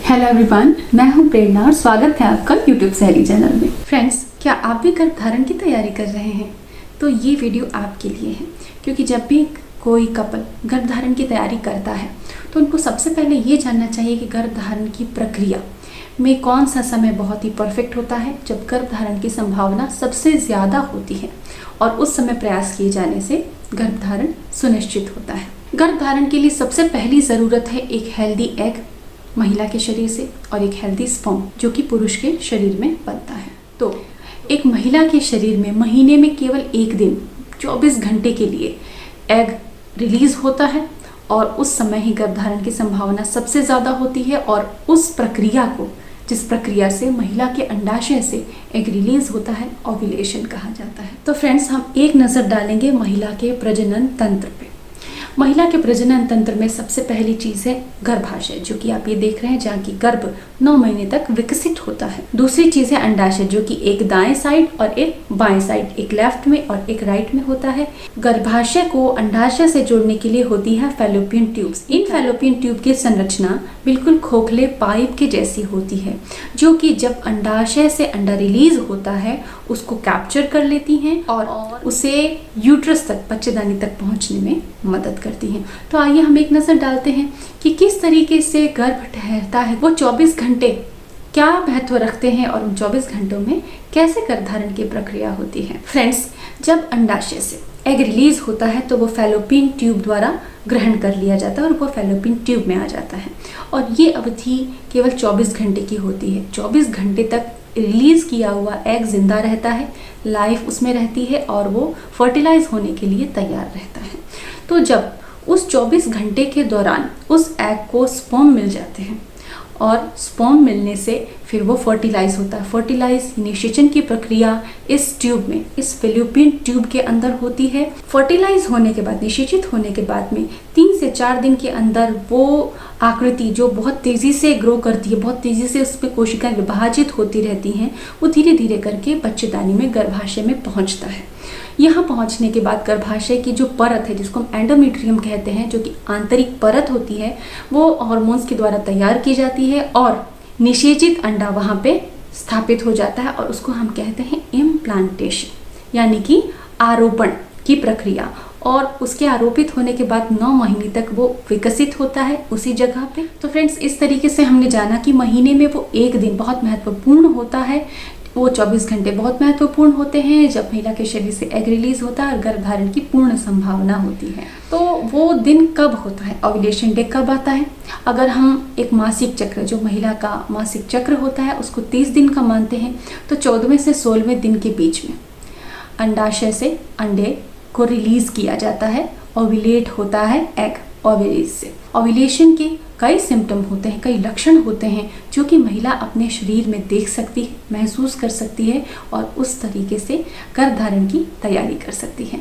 Hello everyone, मैं हूं प्रेरणा और स्वागत है आपका यूट्यूब सहेली चैनल में। फ्रेंड्स, क्या आप भी गर्भधारण की तैयारी कर रहे हैं? तो ये वीडियो आपके लिए है, क्योंकि जब भी कोई कपल गर्भधारण की तैयारी करता है तो उनको सबसे पहले ये जानना चाहिए कि गर्भधारण की प्रक्रिया में कौन सा समय बहुत ही परफेक्ट होता है, जब गर्भधारण की संभावना सबसे ज़्यादा होती है और उस समय प्रयास किए जाने से गर्भधारण सुनिश्चित होता है। गर्भधारण के लिए सबसे पहली ज़रूरत है एक हेल्दी एग महिला के शरीर से और एक हेल्दी स्पर्म जो कि पुरुष के शरीर में बनता है। तो एक महिला के शरीर में महीने में केवल एक दिन 24 घंटे के लिए एग रिलीज होता है और उस समय ही गर्भधारण की संभावना सबसे ज़्यादा होती है। और उस प्रक्रिया को, जिस प्रक्रिया से महिला के अंडाशय से एग रिलीज होता है, ओव्यूलेशन कहा जाता है। तो फ्रेंड्स, हम एक नज़र डालेंगे महिला के प्रजनन तंत्र पे। महिला के प्रजनन तंत्र में सबसे पहली चीज़ है गर्भाशय, जो कि आप ये देख रहे हैं, जहाँ की गर्भ 9 महीने तक विकसित होता है। दूसरी चीज़ है अंडाशय, जो कि एक दाएं साइड और एक बाएं साइड, एक लेफ्ट में और एक राइट में होता है। गर्भाशय को अंडाशय से जोड़ने के लिए होती है फैलोपियन ट्यूब्स। इन फैलोपियन ट्यूब की संरचना बिल्कुल खोखले पाइप के जैसी होती है, जो कि जब अंडाशय से अंडा रिलीज होता है उसको कैप्चर कर लेती हैं और उसे यूट्रस तक, बच्चेदानी तक पहुंचने में मदद करती हैं। तो आइए हम एक नज़र डालते हैं कि किस तरीके से गर्भ ठहरता है, वो 24 घंटे क्या महत्व रखते हैं और उन 24 घंटों में कैसे गर्भधारण की प्रक्रिया होती है। फ्रेंड्स, जब अंडाशय से एग रिलीज होता है तो वो फैलोपियन ट्यूब द्वारा ग्रहण कर लिया जाता है और वो फैलोपियन ट्यूब में आ जाता है और ये अवधि केवल 24 घंटे की होती है। 24 घंटे तक रिलीज किया हुआ एग जिंदा रहता है, लाइफ उसमें रहती है और वो फर्टिलाइज होने के लिए तैयार रहता है। तो जब उस 24 घंटे के दौरान उस एग को स्पर्म मिल जाते हैं और स्पर्म मिलने से फिर वो फर्टिलाइज होता है। फर्टिलाइज निषेचन की प्रक्रिया इस ट्यूब में, इस फैलोपियन ट्यूब के अंदर होती है। फर्टिलाइज होने के बाद, निषेचित होने के बाद में 3 से 4 दिन के अंदर वो आकृति जो बहुत तेज़ी से ग्रो करती है, बहुत तेज़ी से उसमें कोशिकाएं विभाजित होती रहती हैं, वो धीरे धीरे करके बच्चेदानी में, गर्भाशय में पहुंचता है। यहाँ पहुँचने के बाद गर्भाशय की जो परत है, जिसको हम एंडोमेट्रियम कहते हैं, जो कि आंतरिक परत होती है, वो हार्मोन्स के द्वारा तैयार की जाती है और निषेचित अंडा वहाँ पे स्थापित हो जाता है और उसको हम कहते हैं इम्प्लांटेशन, यानी कि आरोपण की प्रक्रिया। और उसके आरोपित होने के बाद 9 महीने तक वो विकसित होता है उसी जगह पे। तो फ्रेंड्स, इस तरीके से हमने जाना कि महीने में वो एक दिन बहुत महत्वपूर्ण होता है, वो 24 घंटे बहुत महत्वपूर्ण होते हैं जब महिला के शरीर से एग रिलीज होता है और गर्भधारण की पूर्ण संभावना होती है। तो वो दिन कब होता है, ओव्यूलेशन डे कब आता है? अगर हम एक मासिक चक्र, जो महिला का मासिक चक्र होता है, उसको 30 दिन का मानते हैं, तो 14वें से 16वें दिन के बीच में अंडाशय से अंडे को रिलीज किया जाता है, ओव्यूलेट होता है एग ओवरीज से। ओव्यूलेशन के कई सिम्टम होते हैं, कई लक्षण होते हैं जो कि महिला अपने शरीर में देख सकती है, महसूस कर सकती है और उस तरीके से गर्भधारण की तैयारी कर सकती है।